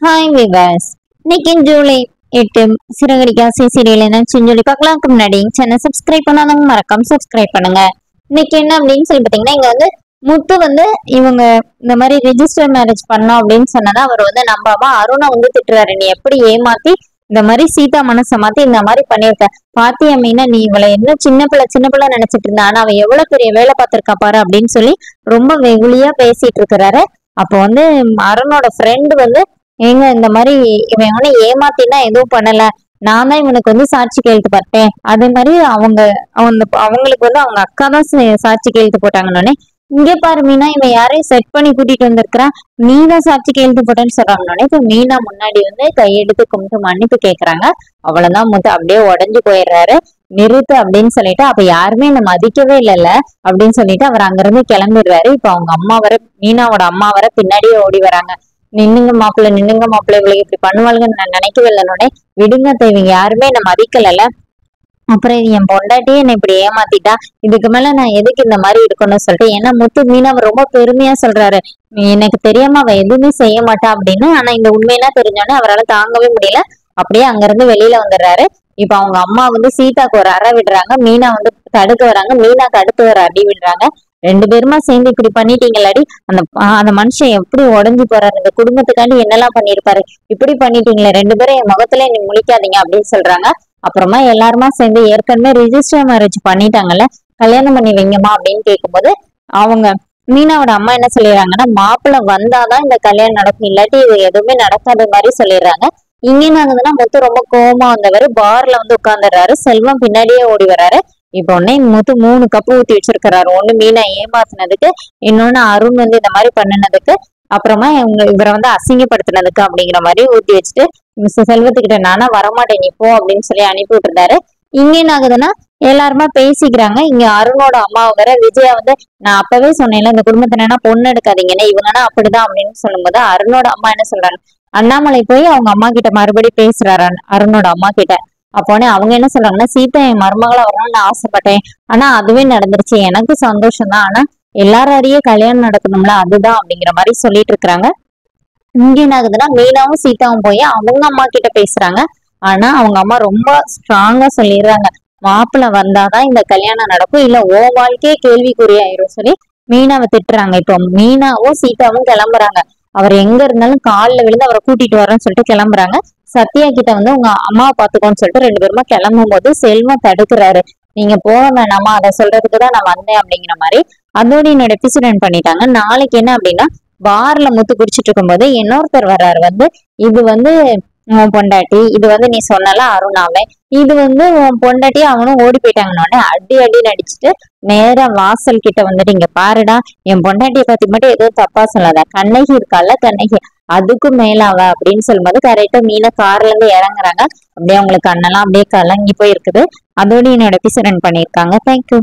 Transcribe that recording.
Hi விவாஸ். இன்னைக்கு July 8 சிறகடிக்காசி serial என்னன்னு சொல்லி பார்க்கலாம்க்கு முன்னாடி சேனல் சப்ஸ்கிரைப் பண்ணாதவங்க மறக்காம சப்ஸ்கிரைப் பண்ணுங்க. இன்னைக்கு என்ன அப்படின்னு சொல்லி பார்த்தீங்கன்னா, இங்க வந்து முத்து வந்து இவங்க இந்த மாதிரி ரெஜிஸ்டர் மேரேஜ் பண்ணோம் அப்படின்னு சொன்னதா அவர் வந்து நம்பாம அருணை வந்து திட்டுறாரு. நீ எப்படி ஏமாத்தி இந்த மாதிரி சீதா மனசை மாத்தி இந்த மாதிரி பண்ணிருக்க பாத்தியா மீனா, நீ இவளை என்ன சின்ன பிள்ளை நினைச்சிட்டு இருந்தா, ஆனா அவ எவ்வளவு பெரிய வேலை பார்த்திருக்கா பாரு அப்படின்னு சொல்லி ரொம்ப வெகுளியா பேசிட்டு இருக்கிறாரு. அப்போ வந்து அருணோட ஃப்ரெண்டு வந்து ஏங்க இந்த மாதிரி இவன் அவனை ஏமாத்தினா எதுவும் பண்ணல, நான் தான் இவனுக்கு வந்து சாட்சி கையெழுத்து பார்த்தேன். அதே மாதிரி அவங்களுக்கு வந்து அவங்க அக்கா தான் சாட்சி கையெழுத்து போட்டாங்கன்னு, இங்க பாரு மீனா, இவன் யாரையும் செட் பண்ணி கூட்டிட்டு வந்திருக்கிறான், நீதான் சாட்சி கையெழுத்து போட்டேன்னு சொல்றாங்கன்னு. இப்ப மீனா முன்னாடி வந்து கையெடுத்து கும்பிட்டு மன்னிப்பு கேக்குறாங்க. அவ்வளவுதான் முத்து அப்படியே உடஞ்சு போயிடுறாரு. நிறுத்து அப்படின்னு சொல்லிட்டு, அப்ப யாருமே என்ன மதிக்கவே இல்லைல்ல அப்படின்னு சொல்லிட்டு அவர் அங்கிருந்து கிளம்பிடுறாரு. இப்ப அவங்க அம்மா வர, மீனாவோட அம்மா வர பின்னாடியே ஓடி வராங்க. நின்னுங்க மாப்பிள்ள இவளுக்கு இப்படி பண்ணுவாளுங்கன்னு நான் நினைக்கவே இல்லைன்னொடனே, விடுங்க இவங்க யாருமே என்ன மதிக்கலல்ல, அப்புறம் என் பொண்டாட்டியே என்னை இப்படி ஏமாத்திட்டா, இதுக்கு மேல நான் எதுக்கு இந்த மாதிரி இருக்கணும்னு சொல்லிட்டு, ஏன்னா முத்து மீனாவை ரொம்ப பெருமையா சொல்றாரு, எனக்கு தெரியாம அவ எதுவுமே செய்ய மாட்டா அப்படின்னு. ஆனா இந்த உண்மையெல்லாம் தெரிஞ்சோடனே அவரால் தாங்கவே முடியல, அப்படியே அங்க இருந்து வெளியில வந்துடுறாரு. இப்ப அவங்க அம்மா வந்து சீதாக்கு ஒரு அறை விடுறாங்க, மீனா வந்து தடுக்க வராங்க, மீனாக்கு அடுத்து ஒரு அடி விடுறாங்க. ரெண்டு பேருமா சேர்ந்து இப்படி பண்ணிட்டீங்களாடி, அந்த மனுஷன் எப்படி உடஞ்சு போறாரு, இந்த குடும்பத்துக்காண்டி என்னெல்லாம் பண்ணிருப்பாரு, இப்படி பண்ணிட்டீங்களே, ரெண்டு பேரும் என் முகத்துல நீ முழிக்காதீங்க அப்படின்னு சொல்றாங்க. அப்புறமா எல்லாருமா சேர்ந்து ஏற்கனவே ரிஜிஸ்டர் மேரேஜ் பண்ணிட்டாங்கல்ல, கல்யாணம் பண்ணி வைங்கம்மா அப்படின்னு கேட்கும்போது அவங்க மீனாவோட அம்மா என்ன சொல்லிடுறாங்கன்னா, மாப்பிள்ளை வந்தாதான் இந்த கல்யாணம் நடக்கும், இல்லாட்டி இது எதுவுமே நடக்காத மாதிரி சொல்லிடுறாங்க. இங்க என்ன ஆகுதுன்னா, முத்து ரொம்ப கோவமா வந்தவர் பார்ல வந்து உட்கார்ந்துடுறாரு. செல்வம் பின்னாடியே ஓடி வர்றாரு. இப்ப உடனே முத்து 3 கப்பு ஊத்தி வச்சிருக்கிறாரு. ஒண்ணு மீனா ஏமாத்தினதுக்கு, இன்னொன்னு அருண் வந்து இந்த மாதிரி பண்ணினதுக்கு, அப்புறமா இவரை வந்து அசிங்கப்படுத்தினதுக்கு அப்படிங்கிற மாதிரி ஊத்தி வச்சுட்டு செல்வத்துக்கிட்ட நானா வரமாட்டேன் நீ போ அப்படின்னு சொல்லி அனுப்பி விட்டுருந்தாரு. இங்க என்ன ஆகுதுன்னா, எல்லாருமா பேசிக்கிறாங்க. இங்க அருணோட அம்மாவை வேற விஜயா வந்து, நான் அப்பவே சொன்னேன்ல இந்த குடும்பத்தினா பொண்ணு எடுக்காதீங்கன்னு, இவங்கன்னா அப்படிதான் அப்படின்னு சொல்லும்போது அருணோட அம்மா என்ன சொல்றாங்க, அண்ணாமலை போய் அவங்க அம்மா கிட்ட மறுபடியும் பேசுறாரு அருணோட அம்மா கிட்ட. அப்போனே அவங்க என்ன சொல்றாங்கன்னா, சீதா என் மருமகளா வரணும்னு நான் ஆசைப்பட்டேன், ஆனா அதுவே நடந்துருச்சு, எனக்கு சந்தோஷம் தான், ஆனா எல்லாரையே கல்யாணம் நடக்கணும்ல அதுதான் அப்படிங்கிற மாதிரி சொல்லிட்டு இருக்கிறாங்க. இங்க என்ன ஆகுதுன்னா, மீனாவும் சீதாவும் போய் அவங்க அம்மா கிட்ட பேசுறாங்க. ஆனா அவங்க அம்மா ரொம்ப ஸ்ட்ராங்கா சொல்லிடுறாங்க, மாப்பிள்ளை வந்தாதான் இந்த கல்யாணம் நடக்கும், இல்ல ஓ வாழ்க்கையே கேள்விக்குறியாயிரும் சொல்லி மீனாவை திட்டுறாங்க. இப்போ மீனாவும் சீதாவும் கிளம்புறாங்க. அவர் எங்க இருந்தாலும் காலில் விழுந்து அவரை கூட்டிட்டு வரேன்னு சொல்லிட்டு கிளம்புறாங்க. சத்யா கிட்ட வந்து உங்க அம்மாவை பாத்துக்கோன்னு சொல்லிட்டு ரெண்டு பேருமா கிளம்பும் போது செல்வம் தடுக்கிறாரு. நீங்க போக வேணாமா, அதை சொல்றதுக்குதான் நான் வந்தேன் அப்படிங்கிற மாதிரி. அதோட என்னோட எபிசோட் பண்ணிட்டாங்க. நாளைக்கு என்ன அப்படின்னா, பார்ல முத்து குடிச்சிட்டு இருக்கும்போது இன்னொருத்தர் வர்றாரு. வந்து இது வந்து உன் பொண்டாட்டி, இது வந்து நீ சொன்னால அருணாவே, இது வந்து உன் பொண்டாட்டி, அவனும் ஓடி போயிட்டாங்கன்னு அடி நடிச்சுட்டு நேரா வாசல் கிட்ட வந்துட்டு, இங்க பாருடா, என் பொண்டாட்டியை பத்தி மட்டும் எதுவும் தப்பா சொல்லாத, கண்ணகி இருக்கால கண்ணகி, அதுக்கும் மேலாவ அப்படின்னு சொல்லும்போது கரெக்டா மீனா கார்ல இருந்து இறங்குறாங்க. அப்படியே அவங்களுக்கு கண்ணெல்லாம் அப்படியே கலங்கி போயிருக்குது. அதோட என்னோட எபிசோட் பண்ணியிருக்காங்க. தேங்க்யூ.